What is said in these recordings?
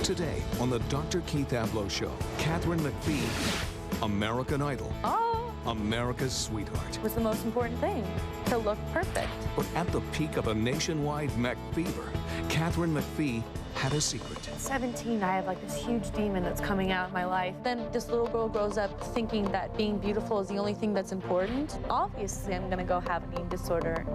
Today on the Dr. Keith Ablow Show, Katharine McPhee, American Idol, America's sweetheart. What's the most important thing? To look perfect. But at the peak of a nationwide Mech fever, Katharine McPhee had a secret. At 17, I have like this huge demon that's coming out of my life. Then this little girl grows up thinking that being beautiful is the only thing that's important. Obviously, I'm gonna go have an eating disorder.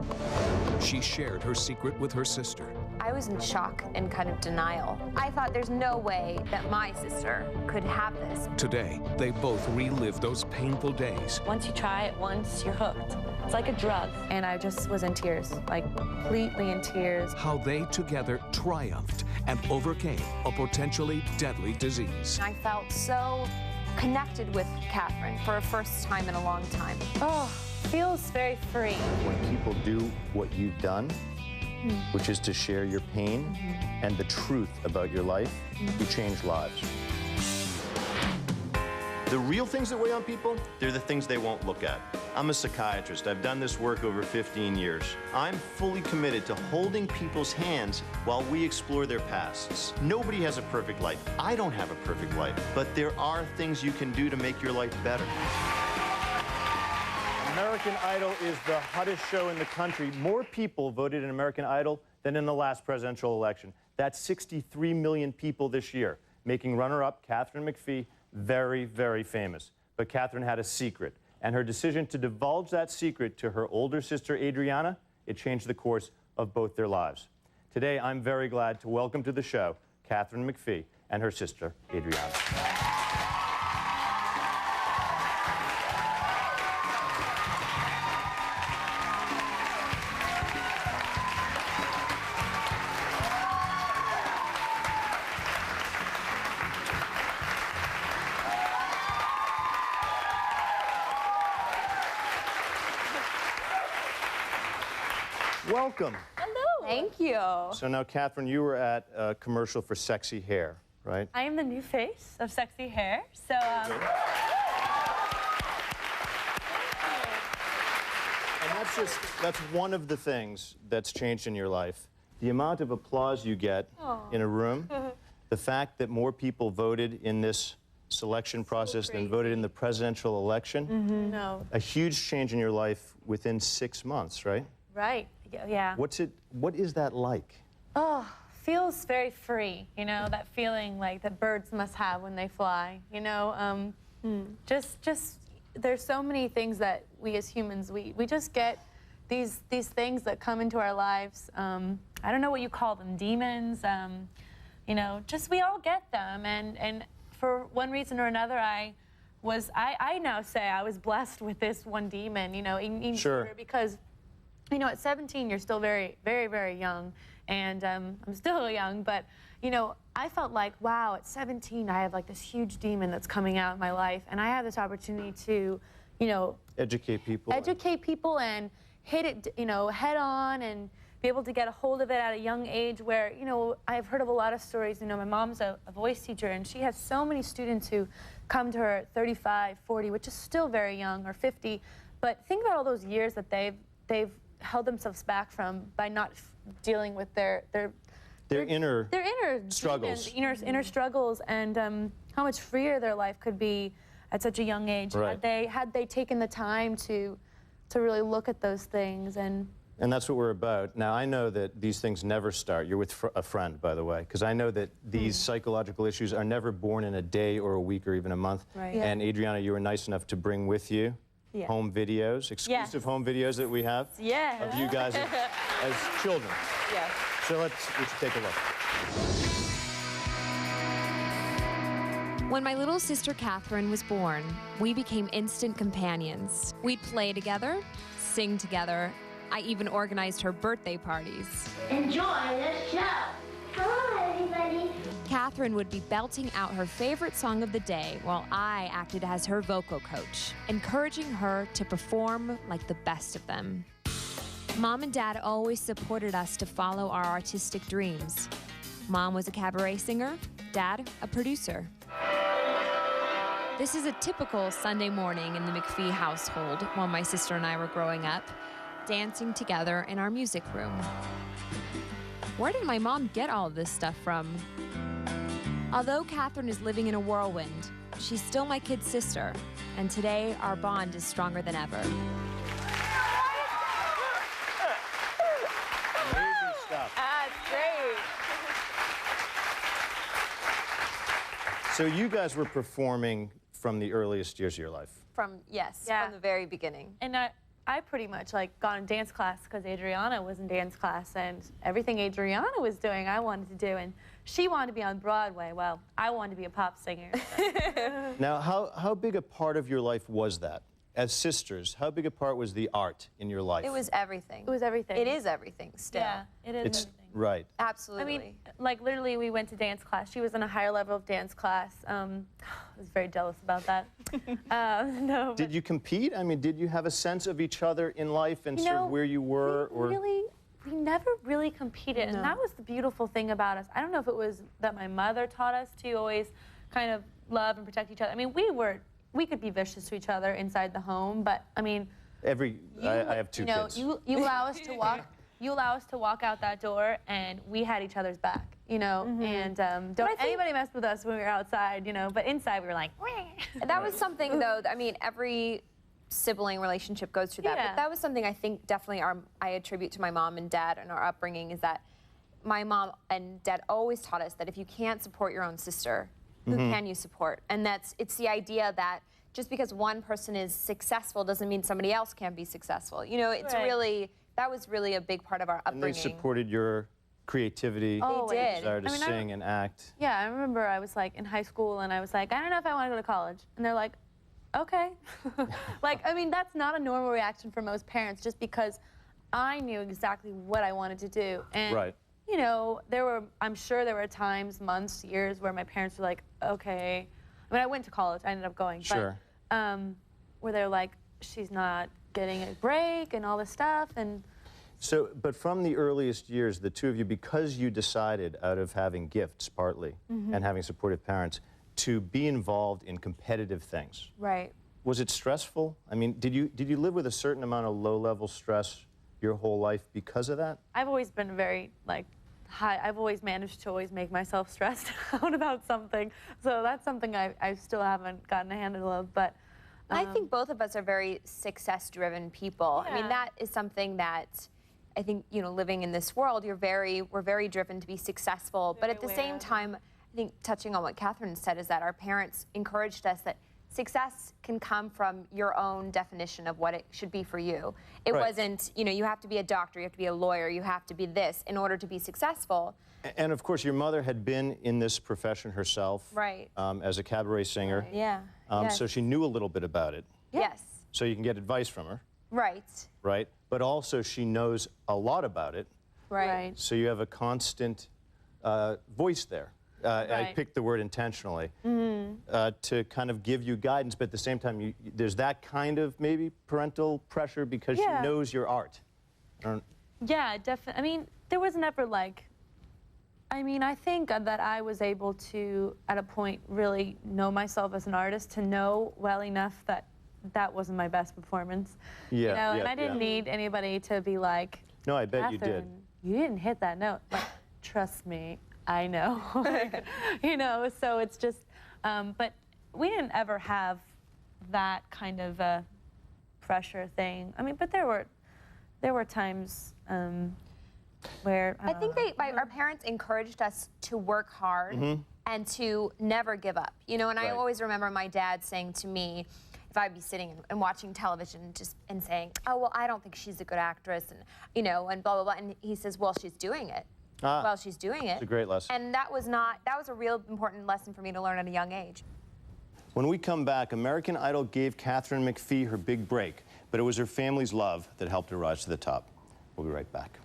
She shared her secret with her sister. I was in shock and kind of denial. I thought there's no way that my sister could have this. Today, they both relive those painful days. Once you try it once, you're hooked. It's like a drug. And I just was in tears, like completely in tears. How they together triumphed and overcame a potentially deadly disease. I felt so connected with Katharine for a first time in a long time. Oh, feels very free. When people do what you've done, which is to share your pain and the truth about your life, you change lives. The real things that weigh on people, they're the things they won't look at. I'm a psychiatrist. I've done this work over 15 years. I'm fully committed to holding people's hands while we explore their pasts. Nobody has a perfect life. I don't have a perfect life, but there are things you can do to make your life better. American Idol is the hottest show in the country. More people voted in American Idol than in the last presidential election. That's 63 million people this year, making runner-up Katharine McPhee very, very famous. But Katharine had a secret, and her decision to divulge that secret to her older sister, Adriana, it changed the course of both their lives. Today, I'm very glad to welcome to the show Katharine McPhee and her sister, Adriana. Welcome. Hello. Thank you. So now, Katharine, you were at a commercial for sexy hair, right? I am the new face of sexy hair, so And that's one of the things that's changed in your life. The amount of applause you get in a room, the fact that more people voted in this selection process than voted in the presidential election. No. A huge change in your life within 6 months, right? Right. Yeah. What is that like? Oh, feels very free, you know, that feeling like that birds must have when they fly, you know. Just there's so many things that we as humans, we just get these things that come into our lives. I don't know what you call them, demons, you know, just we all get them, and for one reason or another, I now say I was blessed with this one demon, you know, Sure. because you know, at 17, you're still very, very, very young, and I'm still young, but, you know, I felt like, wow, at 17, I have like this huge demon that's coming out of my life, and I have this opportunity to, you know, Educate people and hit it, you know, head on, and be able to get a hold of it at a young age where, you know, I've heard of a lot of stories. You know, my mom's a voice teacher, and she has so many students who come to her at 35, 40, which is still very young, or 50, but think about all those years that they've held themselves back from by not dealing with their inner struggles, demons, inner struggles, and how much freer their life could be at such a young age had they taken the time to really look at those things. And that's what we're about. Now, I know that these things never start. You're with a friend, by the way, because I know that these psychological issues are never born in a day or a week or even a month. Right. And Adriana, you were nice enough to bring with you home videos, exclusive home videos that we have of you guys as children. Yes. So let's take a look. When my little sister Katharine was born, we became instant companions. We'd play together, sing together. I even organized her birthday parties. Enjoy the show. Hello, everybody. Katharine would be belting out her favorite song of the day while I acted as her vocal coach, encouraging her to perform like the best of them. Mom and Dad always supported us to follow our artistic dreams. Mom was a cabaret singer, Dad a producer. This is a typical Sunday morning in the McPhee household while my sister and I were growing up, dancing together in our music room. Where did my mom get all of this stuff from? Although Katharine is living in a whirlwind, she's still my kid's sister, and today our bond is stronger than ever. Amazing stuff. That's great. So you guys were performing from the earliest years of your life. Yes, Yeah. from the very beginning. And I pretty much like got in dance class because Adriana was in dance class, and everything Adriana was doing I wanted to do, and she wanted to be on Broadway. Well, I wanted to be a pop singer. Now, how big a part of your life was that? As sisters, how big a part was the art in your life? It was everything. It was everything. It is everything still. Yeah, it is everything. Right. Absolutely. I mean, like literally, we went to dance class. She was in a higher level of dance class. I was very jealous about that. No. Did you compete? I mean, did you have a sense of each other in life and sort of where you were? We never really competed, and that was the beautiful thing about us. I don't know if it was that my mother taught us to always kind of love and protect each other. I mean, we could be vicious to each other inside the home, but I mean, I have two kids. You allow us to walk. You allow us to walk out that door, and we had each other's back, you know. And don't anybody mess with us when we were outside, you know. But inside, we were like. That was something, though. I mean, every sibling relationship goes through that. Yeah. But that was something I think definitely I attribute to my mom and dad and our upbringing, is that my mom and dad always taught us that if you can't support your own sister, who can you support? And it's the idea that just because one person is successful doesn't mean somebody else can be successful. You know, it's really. That was really a big part of our upbringing. And they supported your creativity, They did. desire to sing and act. Yeah, I remember I was like in high school, and I was like, I don't know if I want to go to college, and they're like, okay. Like, I mean, that's not a normal reaction for most parents, just because I knew exactly what I wanted to do. And, you know, I'm sure there were times, months, years, where my parents were like, okay. I mean, I went to college, I ended up going. Sure. But, where they're like, she's not getting a break and all this stuff. And so, but from the earliest years, the two of you, because you decided, out of having gifts partly and having supportive parents, to be involved in competitive things. Right. Was it stressful? I mean, did you live with a certain amount of low-level stress your whole life because of that? I've always been very, like, high. I've always managed to always make myself stressed out about something. So that's something I still haven't gotten a handle of, but. I think both of us are very success-driven people. Yeah. I mean, that is something that I think, you know, living in this world, we're very driven to be successful. But at the same time, I think touching on what Katharine said is that our parents encouraged us that success can come from your own definition of what it should be for you. It wasn't, you know, you have to be a doctor, you have to be a lawyer, you have to be this in order to be successful. And of course, your mother had been in this profession herself. Right. As a cabaret singer. Yeah. So she knew a little bit about it. Yes. So you can get advice from her. Right. Right. But also she knows a lot about it. Right. So you have a constant voice there. I picked the word intentionally to kind of give you guidance, but at the same time, there's that kind of maybe parental pressure because she knows your art. Yeah, definitely. I mean, there was never like. I mean, I think that I was able to, at a point, really know myself as an artist, to know well enough that that wasn't my best performance. Yeah, you know, and I didn't need anybody to be like, no, I bet you did. Katharine, you didn't hit that note. Like, trust me, I know. You know, so it's just, but we didn't ever have that kind of pressure thing. I mean, but there were times where I think our parents encouraged us to work hard and to never give up. You know, and I always remember my dad saying to me, if I'd be sitting and watching television and saying, oh, well, I don't think she's a good actress, and, you know, and blah, blah, blah. And he says, well, she's doing it. Well, she's doing it. It's a great lesson. And that was a real important lesson for me to learn at a young age. When we come back, American Idol gave Katharine McPhee her big break, but it was her family's love that helped her rise to the top. We'll be right back.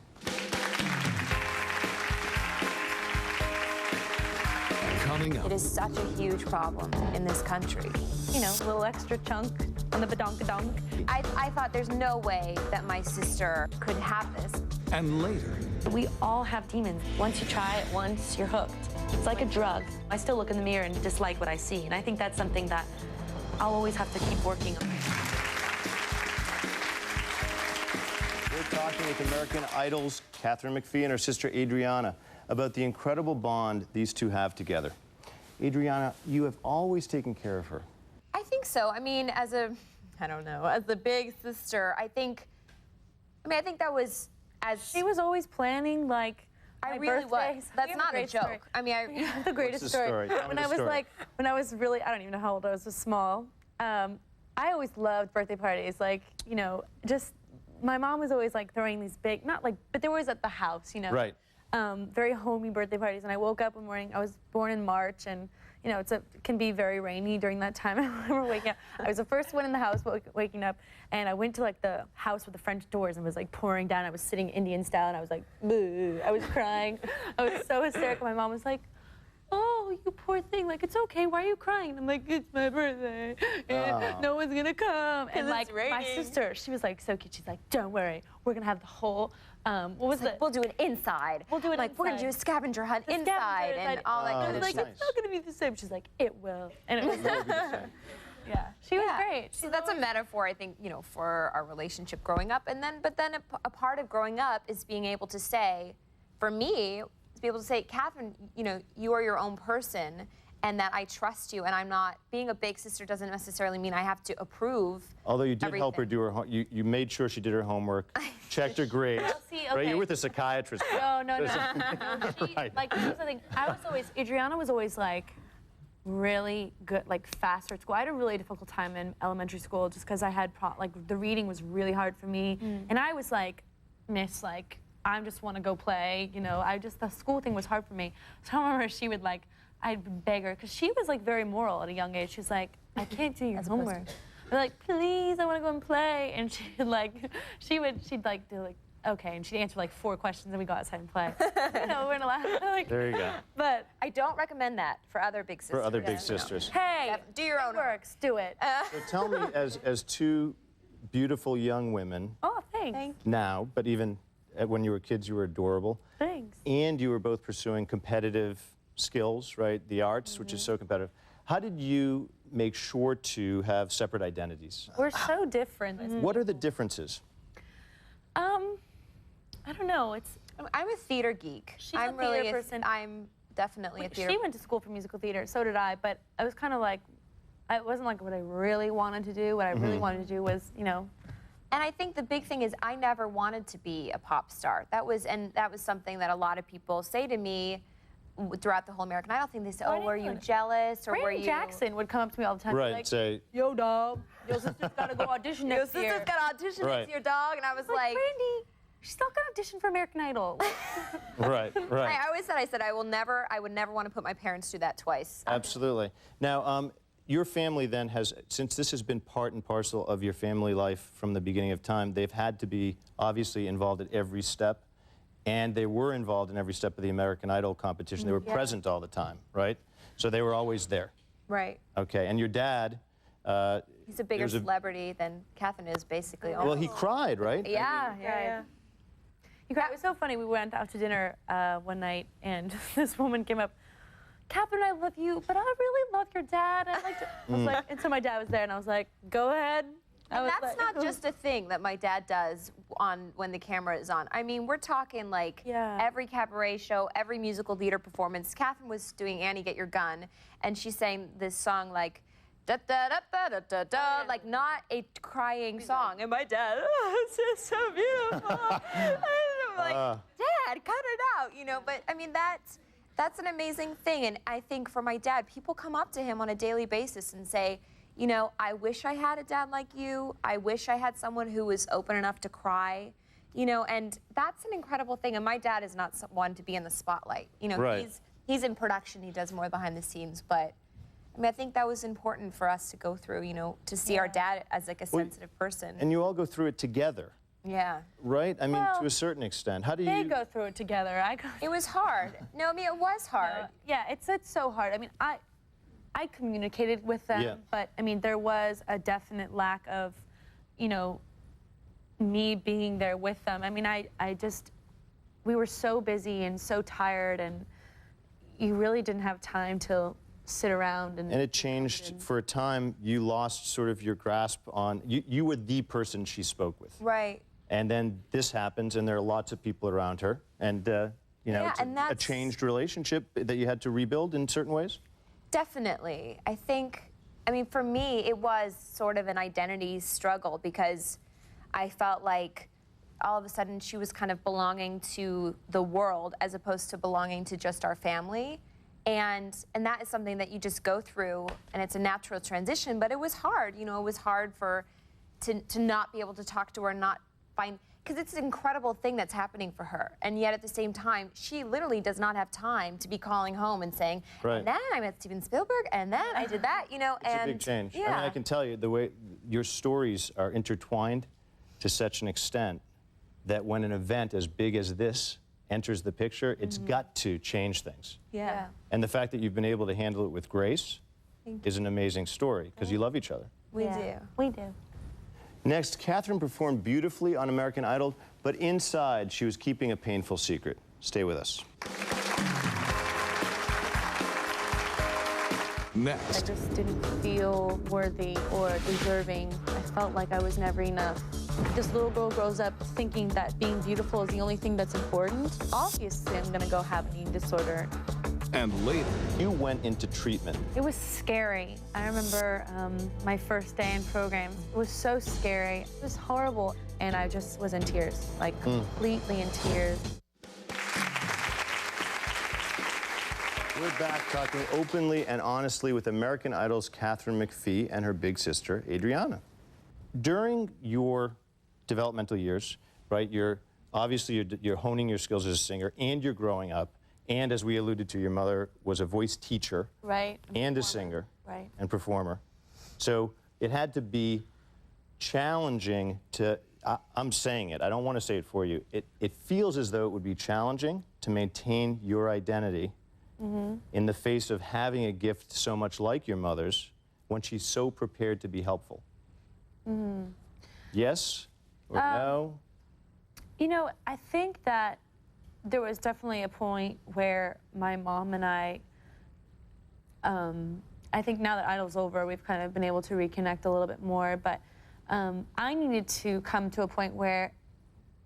Coming up. It is such a huge problem in this country. you know, a little extra chunk on the badonkadonk. I thought there's no way that my sister could have this. And later. We all have demons. Once you try it once, you're hooked. It's like a drug. I still look in the mirror and dislike what I see, and I think that's something that I'll always have to keep working on. We're talking with American Idol's Katharine McPhee and her sister Adriana about the incredible bond these two have together. Adriana, you have always taken care of her. I think so. I mean, as a big sister, I think that was She was always planning, like, I my really was. birthdays. That's We have not a great joke. story. I mean, The greatest What's the story? Tell me When the I was story. when I was really, I don't even know how old I was small. I always loved birthday parties. Like, you know, just my mom was always like throwing these big, not like, but they were always at the house, you know. Right. Very homey birthday parties. And I woke up one morning. I was born in March, and you know, it can be very rainy during that time. I remember waking up. I was the first one in the house waking up, and I went to like the house with the French doors, and it was like pouring down. I was sitting Indian style, and I was like, boo. I was crying. I was so hysterical. My mom was like, "Oh, you poor thing. Like, it's okay. Why are you crying?" And I'm like, "It's my birthday, and no one's gonna come." And like my sister, she was like so cute. She's like, "Don't worry. We're gonna have the whole." What was it? we'll do it inside. We'll do it like, we're gonna do a scavenger hunt inside and all that I kind was of like, stuff. it's not gonna be the same. She's like, it will. And it was yeah. She was great. So that's a metaphor, I think, you know, for our relationship growing up. But then a part of growing up is being able to say, for me, to be able to say, Katharine, you know, you are your own person, and that I trust you, and I'm not, being a big sister doesn't necessarily mean I have to approve. Although you did help her do her you made sure she did her homework, checked her grades. Well, see, Right, okay. you're with a psychiatrist. No. She, Right. like, this was the thing. Adriana was always like really good, like faster at school. I had a really difficult time in elementary school just because I had, like, the reading was really hard for me. And I was like, Miss, like, I just want to go play, you know. The school thing was hard for me. So I remember she would like, I'd beg her, because she was like very moral at a young age. She's like, I can't do your homework. I'm like, please, I want to go and play. And she'd like do like, okay, and she'd answer like 4 questions, and we go outside and play. You know, we're in a laugh. Like, There you go. but I don't recommend that for other big sisters. For other big sisters. hey, Do your own it works. Do it. So tell me, as two beautiful young women Oh, thanks. now, but even when you were kids, you were adorable. Thanks. And you were both pursuing competitive skills, right? The arts, which is so competitive. How did you make sure to have separate identities? We're so different. What are the differences? I don't know. I'm a theater geek. She's a I'm theater really person. I'm definitely a theater. She went to school for musical theater, so did I, but I was kind of like, it wasn't like what I really wanted to do. What I really wanted to do was, you know. And I think the big thing is I never wanted to be a pop star. That was something that a lot of people say to me throughout the whole American Idol thing. They say, "Oh, were you jealous, or were Brandon you?" Jackson would come up to me all the time. and be Right, like, say, "Yo, dog, your sister's gotta go audition next year." Your sister's got to audition Right. next year, dog. And I was like, Brandy, she's still got to audition for American Idol. right. I always said I would never want to put my parents through that twice. Absolutely. Now, your family then has, since this has been part and parcel of your family life from the beginning of time, they've had to be obviously involved at every step, and they were involved in every step of the American Idol competition. They were present all the time, right? So they were always there. Right. Okay, and your dad... He's a bigger celebrity than Katharine is, basically. Well, he cried, right? Yeah. You guys, it was so funny. We went out to dinner one night, and this woman came up. Katharine, I love you, but I really love your dad. I was like, and so my dad was there, and I was like, go ahead. And that's not just a thing that my dad does when the camera is on. I mean, we're talking like every cabaret show, every musical theater performance. Katharine was doing Annie, Get Your Gun, and she sang this song like, da da da da da da da, like not a crying song. And my dad, oh, it's just so beautiful. And I'm like, Dad, cut it out, you know. But I mean, that's an amazing thing. And I think for my dad, people come up to him on a daily basis and say, you know, I wish I had a dad like you. I wish I had someone who was open enough to cry, you know, and that's an incredible thing. And my dad is not one to be in the spotlight. You know, he's in production, he does more behind the scenes, but I mean, I think that was important for us to go through, you know, to see our dad as like a sensitive person. And you all go through it together. Yeah. Right? I mean, to a certain extent. How do you... They go through it together. It was hard. No, I mean, it was hard. Yeah, it's so hard. I mean, I communicated with them, but I mean, there was a definite lack of, you know, me being there with them. I mean, we were so busy and so tired, and you really didn't have time to sit around and it changed for a time. You lost sort of your grasp on, you were the person she spoke with. Right. And then this happens, and there are lots of people around her, and you know, it's a changed relationship that you had to rebuild in certain ways. Definitely. I mean, for me, it was sort of an identity struggle because I felt like all of a sudden she was kind of belonging to the world as opposed to belonging to just our family. And that is something that you just go through, and it's a natural transition, but it was hard. You know, it was hard to not be able to talk to her and not find, because it's an incredible thing that's happening for her. And yet at the same time, she literally does not have time to be calling home and saying, Right. and then I met Steven Spielberg, and then I did that, you know. It's a big change. Yeah. I mean, I can tell you the way your stories are intertwined to such an extent that when an event as big as this enters the picture, it's got to change things. Yeah. And the fact that you've been able to handle it with grace is an amazing story because you love each other. We do. We do. Next, Katharine performed beautifully on American Idol, but inside she was keeping a painful secret. Stay with us. I Next, just didn't feel worthy or deserving. I felt like I was never enough. This little girl grows up thinking that being beautiful is the only thing that's important. Obviously, I'm gonna go have an eating disorder. and later, You went into treatment. It was scary. I remember my first day in program. It was so scary. It was horrible. And I just was in tears, like completely in tears. We're back talking openly and honestly with American Idol's Katharine McPhee and her big sister, Adriana. During your developmental years, right, you're honing your skills as a singer and you're growing up. And as we alluded to, your mother was a voice teacher Right. and a singer Right. and performer. So it had to be challenging to, I'm saying it, I don't want to say it for you. It feels as though it would be challenging to maintain your identity in the face of having a gift so much like your mother's when she's so prepared to be helpful. Yes or no? You know, I think that there was definitely a point where my mom and I think now that Idol's over, we've kind of been able to reconnect a little bit more, but I needed to come to a point where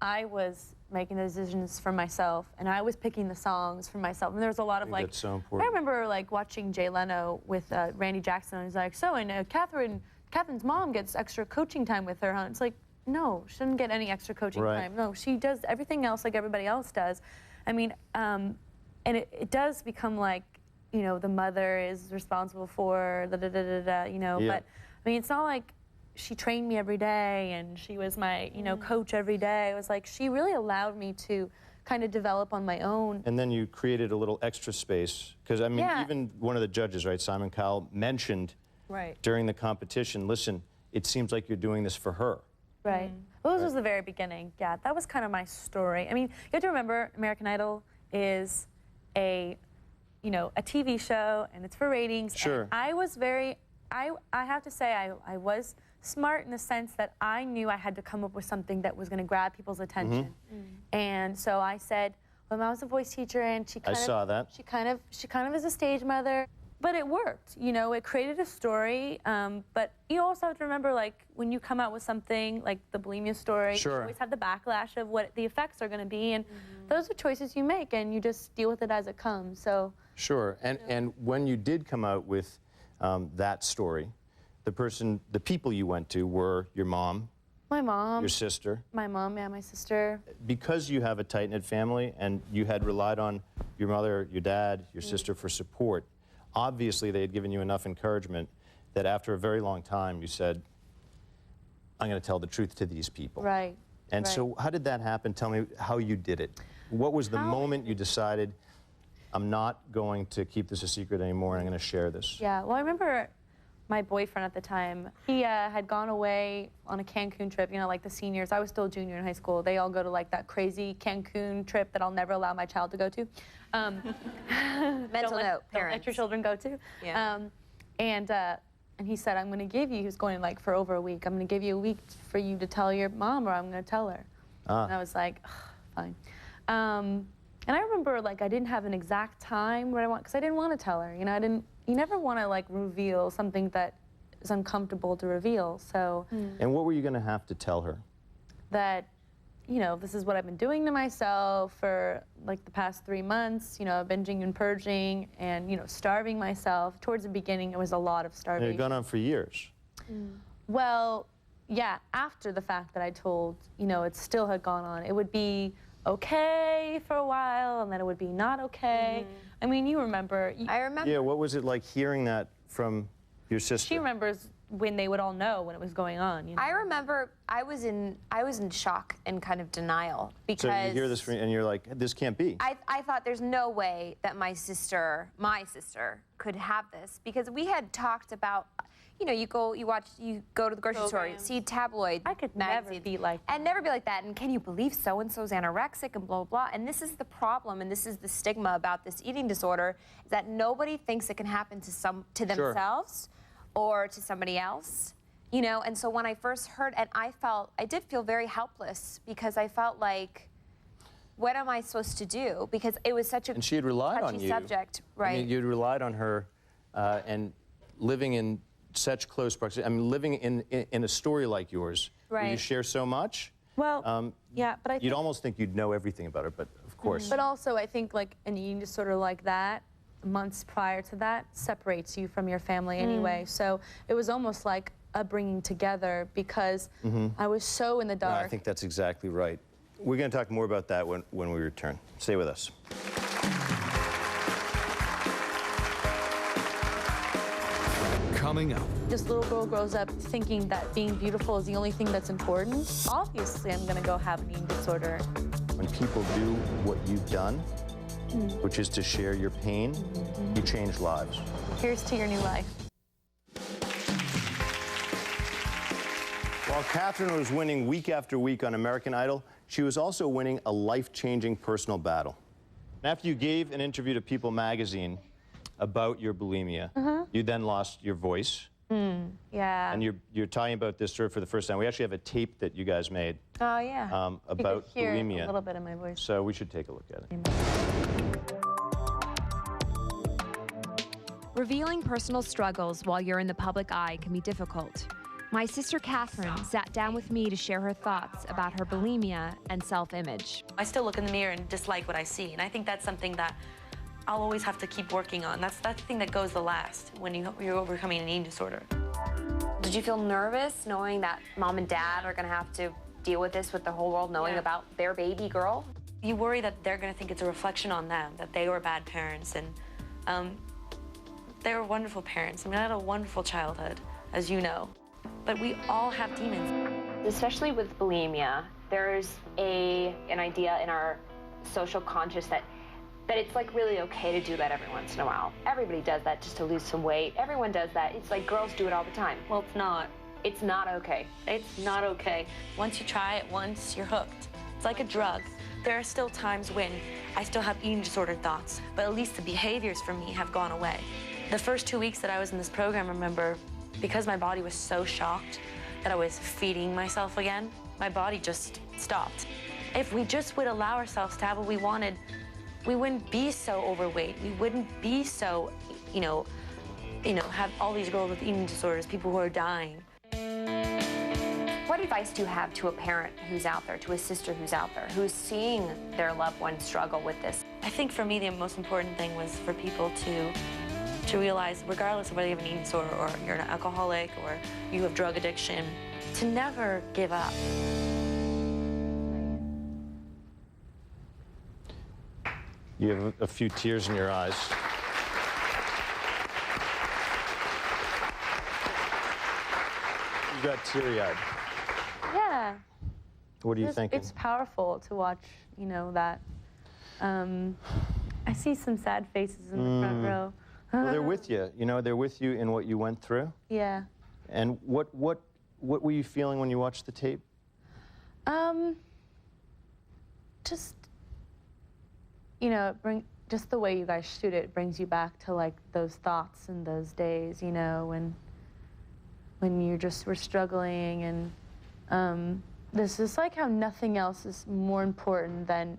I was making the decisions for myself, and I was picking the songs for myself. And there was a lot of like, That's so important. I remember like watching Jay Leno with Randy Jackson, and he's like, so, and Catherine's mom gets extra coaching time with her, huh? It's like, no, she doesn't get any extra coaching Right. time. No, she does everything else like everybody else does. I mean, and it does become like, you know, the mother is responsible for you know, Yeah. but I mean, it's not like she trained me every day and she was my, you know, coach every day. It was like she really allowed me to kind of develop on my own. And then you created a little extra space, because I mean, Yeah. even one of the judges, right, Simon Cowell, mentioned during the competition, listen, it seems like you're doing this for her. Right. Well, this was the very beginning. Yeah, that was kind of my story. I mean, you have to remember, American Idol is a, you know, a TV show, and it's for ratings. Sure. And I was very, I have to say, I was smart in the sense that I knew I had to come up with something that was going to grab people's attention. And so I said, well, my mom's a voice teacher, and she kind of saw that. She kind of is a stage mother. But it worked, you know, it created a story, but you also have to remember, like, when you come out with something like the bulimia story, Sure. you always have the backlash of what the effects are going to be, and those are choices you make, and you just deal with it as it comes, so. Sure, and when you did come out with that story, the people you went to were your mom, My mom, your sister. my mom, yeah, my sister. Because you have a tight-knit family and you had relied on your mother, your dad, your sister for support, obviously they had given you enough encouragement that after a very long time you said, I'm going to tell the truth to these people. Right. And right. so how did that happen? Tell me how you did it. What was the moment you decided, I'm not going to keep this a secret anymore, and I'm going to share this? Yeah, well, I remember my boyfriend at the time, he had gone away on a Cancun trip, you know, like the seniors. I was still a junior in high school. They all go to like that crazy Cancun trip that I'll never allow my child to go to. Mental note, Don't let parents. your children go to. Yeah. And he said, I'm going to give you, he was going like for over a week, I'm going to give you a week for you to tell your mom, or I'm going to tell her. And I was like, fine. And I remember, like, I didn't have an exact time what I want, because I didn't want to tell her. You know, you never want to, like, reveal something that is uncomfortable to reveal, so. And what were you going to have to tell her? That, you know, this is what I've been doing to myself for like the past 3 months, you know, binging and purging and, you know, starving myself. Towards the beginning, it was a lot of starvation. It had gone on for years. Well, yeah, after the fact that I told, you know, it still had gone on. It would be okay for a while, and then it would be not okay. I mean, you remember. I remember. Yeah, what was it like hearing that from your sister? She remembers when they would all know when it was going on. You know? I remember I was in shock and kind of denial because So you hear this and you're like, this can't be. I thought there's no way that my sister could have this, because we had talked about, you know, you go to the grocery store, you see tabloid I could magazines, never be like that. and never be like that. And can you believe so-and-so's anorexic and blah, blah, blah. And this is the problem, and this is the stigma about this eating disorder, is that nobody thinks it can happen to themselves or to somebody else, you know. And so when I first heard, and I did feel very helpless, because I felt like, what am I supposed to do? Because it was such a And she had relied on touchy you. subject, right? I mean, you'd relied on her, and living in such close proximity. I mean, living in a story like yours, where you Right. share so much. Well, yeah, but I think, You'd almost think you'd know everything about her, but of course. but also I think like an eating disorder like that, months prior to that, separates you from your family anyway. So it was almost like a bringing together, because I was so in the No, dark. I think that's exactly right. We're going to talk more about that when we return. Stay with us. Coming up, This little girl grows up thinking that being beautiful is the only thing that's important. Obviously, I'm gonna go have an eating disorder. When people do what you've done, which is to share your pain, you change lives. Here's to your new life. While Katharine was winning week after week on American Idol, she was also winning a life-changing personal battle. After you gave an interview to People magazine about your bulimia, you then lost your voice. Yeah. And you're talking about this story for the first time. We actually have a tape that you guys made Oh, yeah. about you could hear bulimia. a little bit of my voice. So we should take a look at it. Revealing personal struggles while you're in the public eye can be difficult. My sister Katharine sat down with me to share her thoughts about her bulimia and self-image. I still look in the mirror and dislike what I see, and I think that's something that I'll always have to keep working on. That's the thing that goes the last when you're overcoming an eating disorder. Did you feel nervous knowing that mom and dad are gonna have to deal with this, with the whole world knowing about their baby girl? You worry that they're gonna think it's a reflection on them, that they were bad parents, and they were wonderful parents. I mean, I had a wonderful childhood, as you know, but we all have demons. Especially with bulimia, there's an idea in our social conscious that it's like really okay to do that every once in a while. Everybody does that just to lose some weight. Everyone does that. It's like girls do it all the time. Well, it's not. It's not okay. It's not okay. Once you try it once, you're hooked. It's like a drug. There are still times when I still have eating disorder thoughts, but at least the behaviors for me have gone away. The first 2 weeks that I was in this program, remember, because my body was so shocked that I was feeding myself again, my body just stopped. If we just would allow ourselves to have what we wanted, we wouldn't be so overweight. We wouldn't be so, have all these girls with eating disorders, people who are dying. What advice do you have to a parent who's out there, to a sister who's out there, who's seeing their loved one struggle with this? I think for me, the most important thing was for people to realize, regardless of whether you have an eating disorder or you're an alcoholic or you have drug addiction, to never give up. You have a few tears in your eyes. You got teary-eyed. Yeah. What are you thinking? It's powerful to watch, that. I see some sad faces in the front row. Well, they're with you. They're with you in what you went through. Yeah. And what were you feeling when you watched the tape? Just, just the way you guys shoot it brings you back to like those thoughts and those days, when you just were struggling, and this is like how nothing else is more important than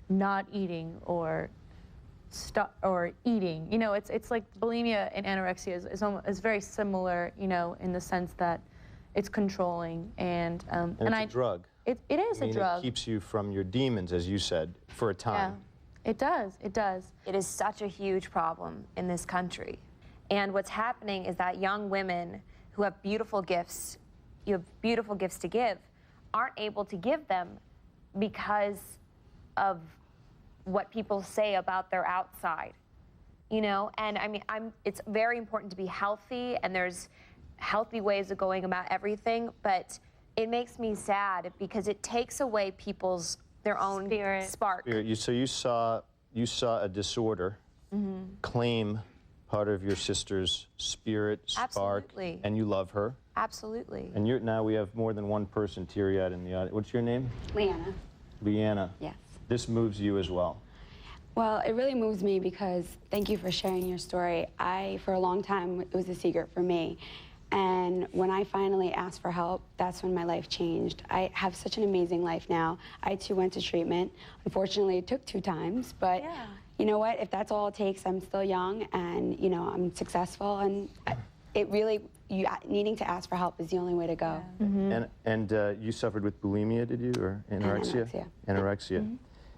not eating or eating. It's like bulimia and anorexia is very similar, in the sense that it's controlling and And it's a drug. It is I mean, a drug. It keeps you from your demons, as you said, for a time. Yeah, it does. It does. It is such a huge problem in this country. And what's happening is that young women who have beautiful gifts, you have beautiful gifts to give, aren't able to give them because of what people say about their outside, you know? And I mean, it's very important to be healthy, and there's healthy ways of going about everything, but it makes me sad because it takes away their own spark. So you saw a disorder claim part of your sister's spirit, spark, Absolutely. and you love her. Absolutely. And now we have more than one person teary-eyed in the audience. What's your name? Leanna. Leanna. Yes. This moves you as well. Well, it really moves me because thank you for sharing your story. For a long time, it was a secret for me. And when I finally asked for help, that's when my life changed. I have such an amazing life now. I too went to treatment. Unfortunately, it took 2 times, but you know what? If that's all it takes, I'm still young and, you know, I'm successful, and it really, needing to ask for help is the only way to go. And you suffered with bulimia, did you, or anorexia? Anorexia. Anorexia.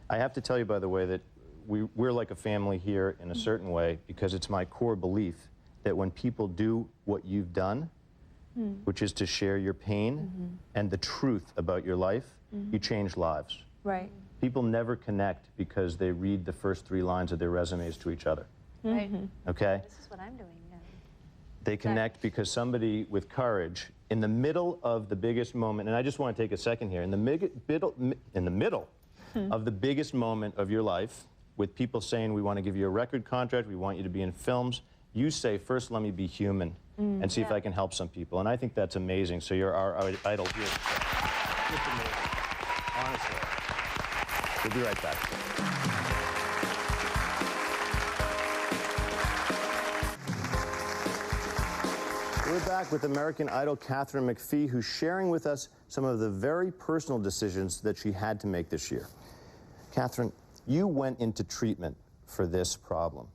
I have to tell you, by the way, that we're like a family here in a certain way, because it's my core belief that when people do what you've done, which is to share your pain and the truth about your life, you change lives. Right. People never connect because they read the first 3 lines of their resumes to each other. Right. Okay? This is what I'm doing. Yeah. They connect because somebody with courage, in the middle of the biggest moment, and I just want to take a second here, in the middle of the biggest moment of your life, with people saying, we want to give you a record contract, we want you to be in films, you say, first let me be human and see if I can help some people. And I think that's amazing. So you're our idol here. Just amazing. Honestly. We'll be right back. We're back with American Idol Katharine McPhee, who's sharing with us some of the very personal decisions that she had to make this year. Katharine, you went into treatment for this problem.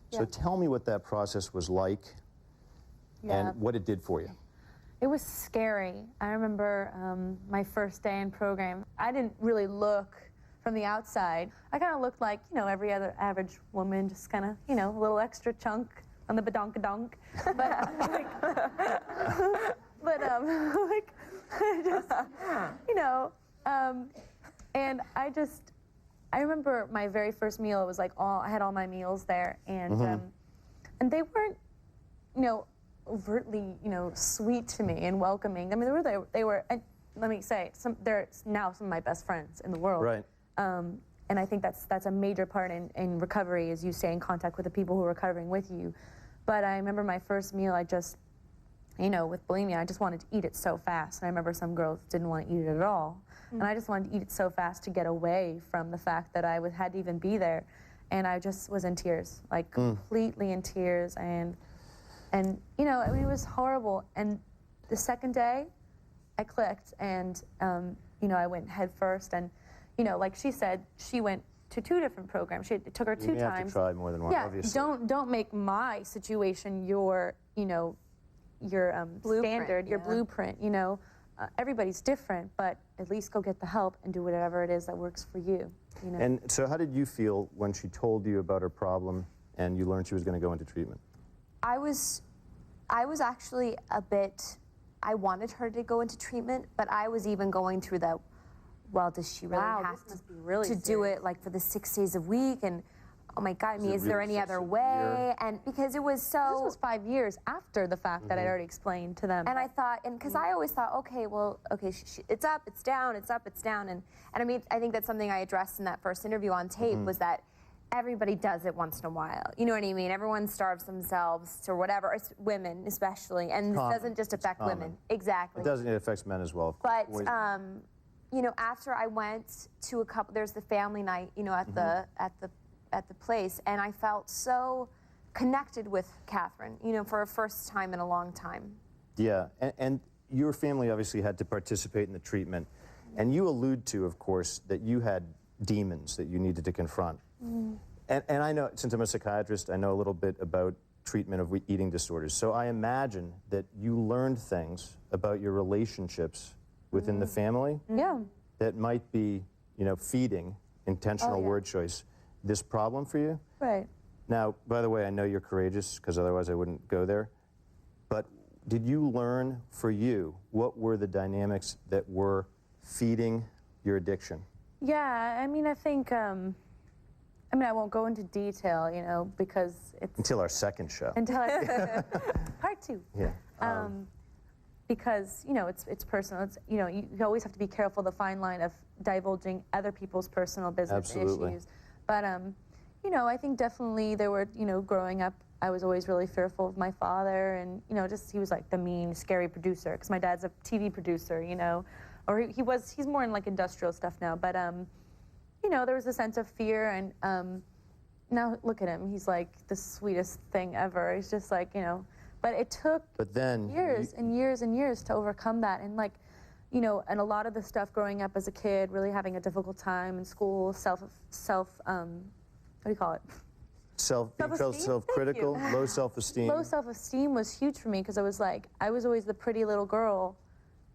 So tell me what that process was like and what it did for you. It was scary. I remember my first day in program. I didn't really look from the outside. I kind of looked like, you know, every other average woman, just kind of, you know, a little extra chunk on the badonkadonk. But, like, just, you know, and I remember my very first meal. It was like I had all my meals there, and they weren't, you know, overtly, you know, sweet to me and welcoming. I mean, they were. And let me say, they're now some of my best friends in the world. Right. And I think that's a major part in recovery, is you stay in contact with the people who are recovering with you. But I remember my first meal, I just, you know, with bulimia, I just wanted to eat it so fast. And I remember some girls didn't want to eat it at all. And I just wanted to eat it so fast to get away from the fact that I had to even be there. And I just was in tears, like completely in tears. And you know, I mean, it was horrible. And the second day, I clicked, and you know, I went head first. And you know, like she said, she went to 2 different programs. It took her 2 times. You have to try more than one, obviously. Don't make my situation your, you know, your standard, your blueprint. You know, everybody's different, but at least go get the help and do whatever it is that works for you. You know. And so, how did you feel when she told you about her problem and you learned she was going to go into treatment? I was actually a bit. I wanted her to go into treatment, but I was even going through the. Well, does she really have to do it like for the 6 days a week? And oh my God, I mean, is there any other way? And because it was so. This was 5 years after the fact that I'd already explained to them. And I thought, and because I always thought, okay, well, okay, it's up, it's down, it's up, it's down, and I mean, I think that's something I addressed in that first interview on tape was that everybody does it once in a while. You know what I mean? Everyone starves themselves to whatever, women especially, and this doesn't just affect women. Exactly. It doesn't. It affects men as well. But. You know, after I went to a couple, there's the family night, you know, at the place, and I felt so connected with Katharine, you know, for a first time in a long time. Yeah, and your family obviously had to participate in the treatment, and you allude to, of course, that you had demons that you needed to confront. And I know, since I'm a psychiatrist, I know a little bit about treatment of eating disorders. So I imagine that you learned things about your relationships within the family Yeah. that might be, you know, feeding intentional word choice this problem for you. Right. Now, by the way, I know you're courageous because otherwise I wouldn't go there. But did you learn for you what were the dynamics that were feeding your addiction? Yeah, I mean, I think, I mean, I won't go into detail, you know, because it's... Until our second show. Until part 2. Yeah. Because, you know, it's personal. It's, you know, you always have to be careful the fine line of divulging other people's personal business issues. But, you know, I think definitely there were, you know, growing up, I was always really fearful of my father, and, you know, just he was like the mean, scary producer, because my dad's a TV producer, you know, or he's more in like industrial stuff now. But, you know, there was a sense of fear, and now look at him. He's like the sweetest thing ever. He's just like, you know, but it took years and years and years to overcome that. And like, you know, and a lot of the stuff growing up as a kid, really having a difficult time in school, what do you call it? Self-critical, low self-esteem. Low self-esteem was huge for me because I was always the pretty little girl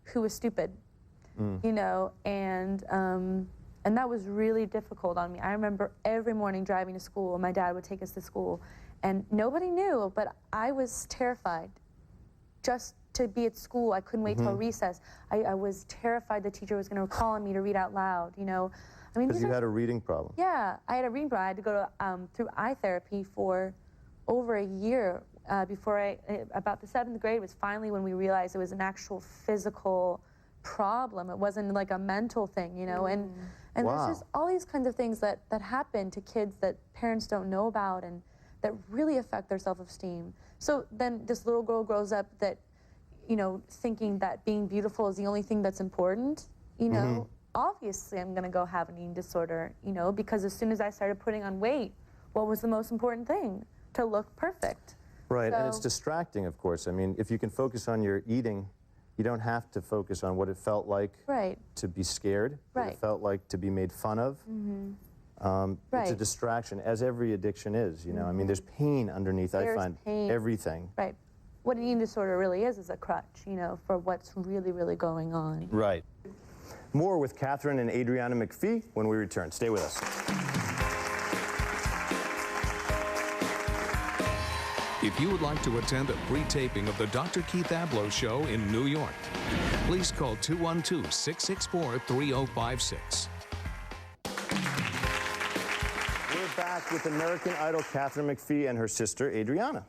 who was stupid, you know, and that was really difficult on me. I remember every morning driving to school, and my dad would take us to school, and nobody knew, but I was terrified just to be at school. I couldn't wait till recess. I was terrified the teacher was going to call on me to read out loud, you know. I mean, because you had a reading problem. Yeah, I had a reading problem. I had to go to, through eye therapy for over a year before about the 7th grade was finally when we realized it was an actual physical problem. It wasn't like a mental thing, you know. And there's just all these kinds of things that happen to kids that parents don't know about and that really affect their self-esteem. So then this little girl grows up that, you know, thinking that being beautiful is the only thing that's important, you know. Obviously, I'm going to go have an eating disorder, you know, because as soon as I started putting on weight, what was the most important thing? To look perfect. Right, and it's distracting, of course. I mean, if you can focus on your eating, you don't have to focus on what it felt like to be scared, what it felt like to be made fun of. It's a distraction, as every addiction is, you know. I mean, there's pain underneath, I find, everything. Right. What an eating disorder really is a crutch, you know, for what's really, really going on. Right. More with Katharine and Adriana McPhee when we return. Stay with us. If you would like to attend a pre-taping of the Dr. Keith Ablow Show in New York, please call 212-664-3056. We're back with American Idol Katharine McPhee and her sister, Adriana.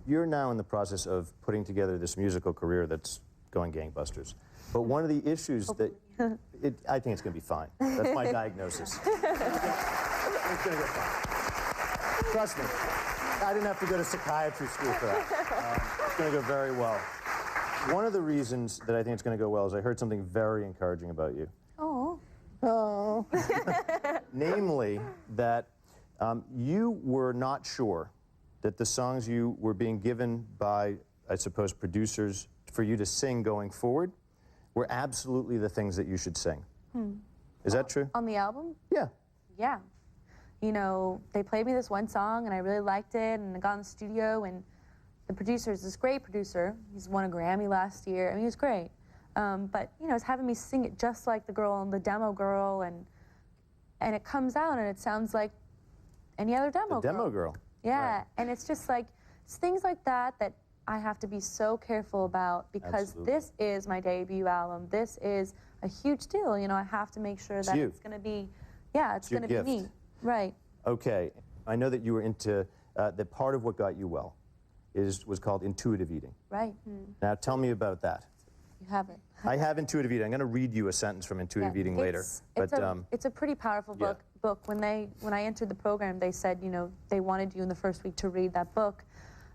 You're now in the process of putting together this musical career that's going gangbusters. But one of the issues that I think it's going to be fine. That's my diagnosis. It's going to get fine. Trust me. I didn't have to go to psychiatry school for that. It's going to go very well. One of the reasons that I think it's going to go well is I heard something very encouraging about you. Oh. Oh. Namely, that you were not sure that the songs you were being given by, I suppose, producers for you to sing going forward were absolutely the things that you should sing. Is that true? On the album? Yeah. Yeah. You know, they played me this one song, and I really liked it, and I got in the studio, and the producer is this great producer. He's won a Grammy last year. I mean, he was great. But, you know, it's having me sing it just like the girl in the demo girl, and it comes out, and it sounds like any other demo girl. Demo girl. Yeah, and it's just like, it's things like that that I have to be so careful about because this is my debut album. This is a huge deal. You know, I have to make sure that it's going to be, it's going to be me. Right. Okay. I know that you were into, that part of what got you well was called intuitive eating. Right. Now, tell me about that. You have it. I have intuitive eating. I'm going to read you a sentence from intuitive eating later. It's a pretty powerful book. When I entered the program, they said, you know, they wanted you in the first week to read that book.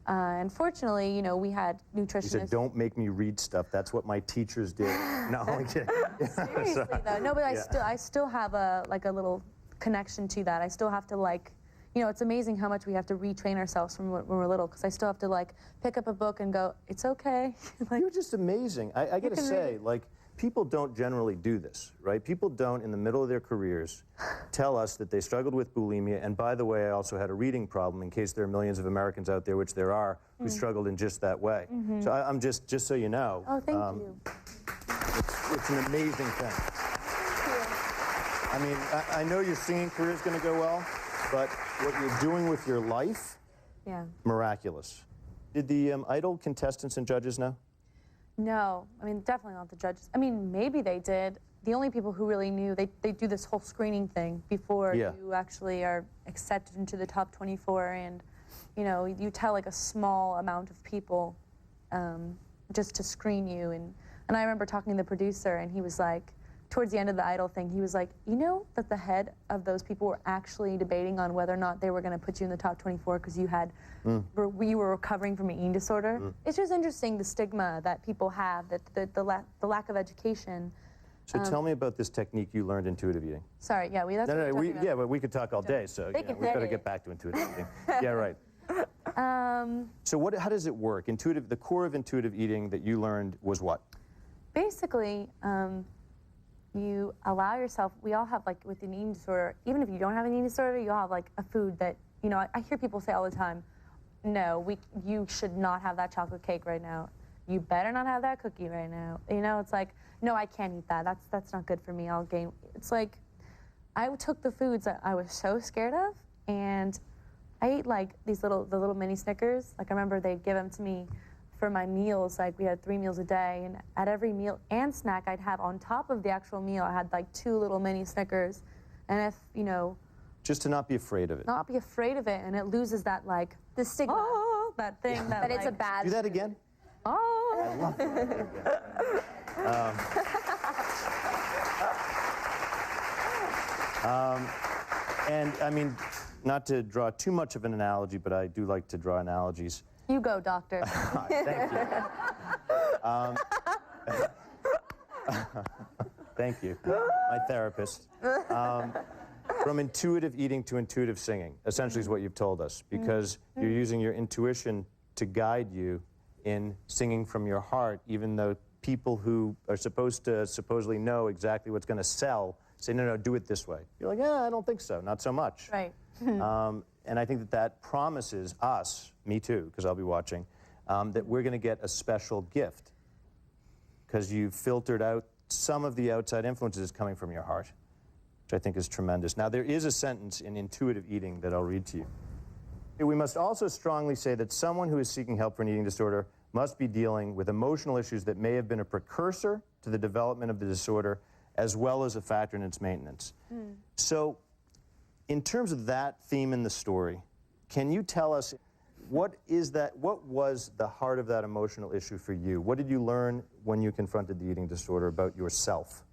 Unfortunately, you know, we had nutritionists. You said, don't make me read stuff. That's what my teachers did. No, I'm kidding. Seriously, though. No, but I still have a little connection to that. I still have to, like, you know, it's amazing how much we have to retrain ourselves from when we're little, because I still have to, like, pick up a book and go, it's okay. Like, you're just amazing. I got to say, like, people don't generally do this, right? People don't, in the middle of their careers, tell us that they struggled with bulimia, and by the way, I also had a reading problem, in case there are millions of Americans out there, which there are, who struggled in just that way. So I'm just so you know. Oh, thank you. It's an amazing thing. I mean, I know your singing career is going to go well, but what you're doing with your life, miraculous. Did the Idol contestants and judges know? No, I mean, definitely not the judges. I mean, maybe they did. The only people who really knew, they do this whole screening thing before you actually are accepted into the top 24, and, you know, you tell like a small amount of people just to screen you. And I remember talking to the producer, and he was like, towards the end of the Idol thing, he was like, you know that the head of those people were actually debating on whether or not they were going to put you in the top 24 because you had, you were recovering from an eating disorder. It's just interesting the stigma that people have, that the lack of education. So tell me about this technique you learned, intuitive eating. Sorry, yeah, but we could talk all day, so we better get back to intuitive eating. Yeah, right. So how does it work? The core of intuitive eating that you learned was what? Basically, you allow yourself, we all have, like, with an eating disorder, even if you don't have an eating disorder, you'll have, like, a food that, you know, I hear people say all the time, no, you should not have that chocolate cake right now. You better not have that cookie right now. You know, it's like, no, I can't eat that. That's not good for me. I'll gain. It's like, I took the foods that I was so scared of, and I ate, like, the little mini Snickers. Like, I remember they'd give them to me for my meals. Like, we had 3 meals a day, and at every meal and snack I'd have on top of the actual meal, I had like 2 little mini Snickers. And if, you know, just to not be afraid of it. Not be afraid of it, and it loses that, like, the stigma, that thing that, but it's a bad. Do that again. Oh. I love that. And I mean, not to draw too much of an analogy, but I do like to draw analogies. You go, doctor. Thank you. Thank you, my therapist. From intuitive eating to intuitive singing, essentially is what you've told us, because you're using your intuition to guide you in singing from your heart, even though people who are supposed to supposedly know exactly what's going to sell say, no, no, do it this way. You're like, yeah, I don't think so, not so much. Right. And I think that that promises us, me too, because I'll be watching, that we're going to get a special gift because you've filtered out some of the outside influences coming from your heart, which I think is tremendous. Now, there is a sentence in intuitive eating that I'll read to you. We must also strongly say that someone who is seeking help for an eating disorder must be dealing with emotional issues that may have been a precursor to the development of the disorder, as well as a factor in its maintenance. So, in terms of that theme in the story, can you tell us what was the heart of that emotional issue for you? What did you learn when you confronted the eating disorder about yourself?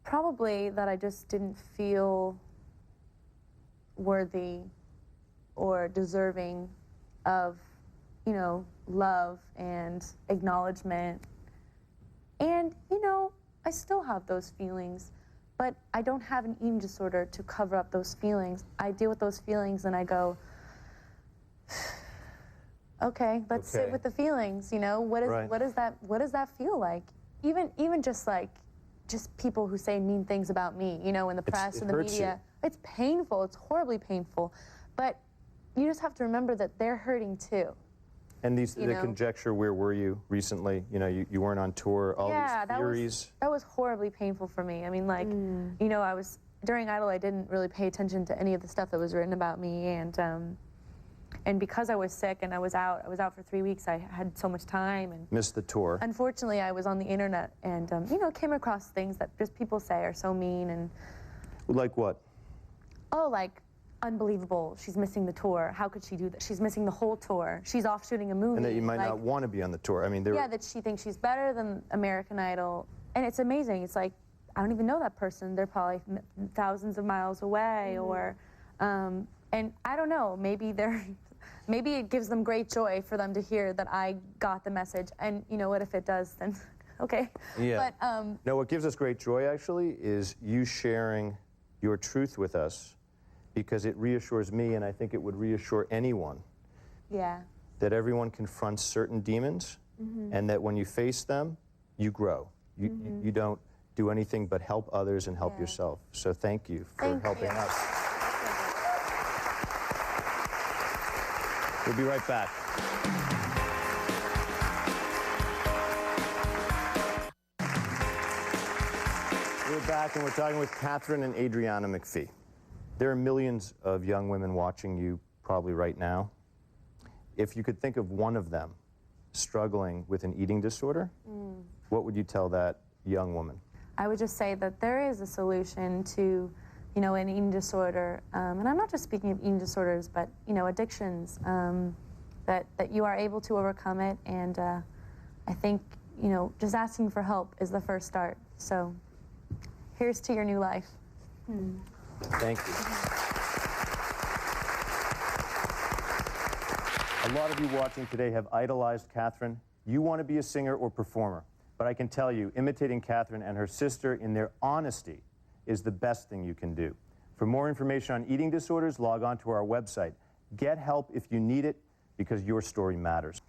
Probably that I just didn't feel worthy or deserving of, you know, love and acknowledgement. And, you know, I still have those feelings, but I don't have an eating disorder to cover up those feelings. I deal with those feelings and I go, okay, let's sit with the feelings, you know? What does that feel like? Even just like, just people who say mean things about me, you know, in the press and the media. It's painful, it's horribly painful. But you just have to remember that they're hurting too. And the conjecture, where were you recently? You know, you weren't on tour, all these theories. That was horribly painful for me. I mean, like, you know, during Idol, I didn't really pay attention to any of the stuff that was written about me, and because I was sick and I was out for 3 weeks, I had so much time and missed the tour. Unfortunately, I was on the internet and, you know, came across things that just people say are so mean and. Like what? Oh, like, unbelievable, she's missing the tour. How could she do that? She's missing the whole tour. She's off shooting a movie. And that you might not want to be on the tour. I mean, that she thinks she's better than American Idol. And it's amazing. It's like, I don't even know that person. They're probably thousands of miles away or, and I don't know, maybe it gives them great joy for them to hear that I got the message. And you know what, if it does, then okay. Yeah. But, no, what gives us great joy, actually, is you sharing your truth with us, because it reassures me, and I think it would reassure anyone, that everyone confronts certain demons, and that when you face them, you grow. You don't do anything but help others and help yourself. So thank you for helping us. We'll be right back. We're back and we're talking with Katharine and Adriana McPhee. There are millions of young women watching you probably right now. If you could think of one of them struggling with an eating disorder, what would you tell that young woman? I would just say that there is a solution to, you know, an eating disorder, and I'm not just speaking of eating disorders, but, you know, addictions, that you are able to overcome it, and I think, you know, just asking for help is the first start. So here's to your new life. Thank you. A lot of you watching today have idolized Katharine. You want to be a singer or performer, but I can tell you, imitating Katharine and her sister in their honesty is the best thing you can do. For more information on eating disorders, log on to our website. Get help if you need it, because your story matters.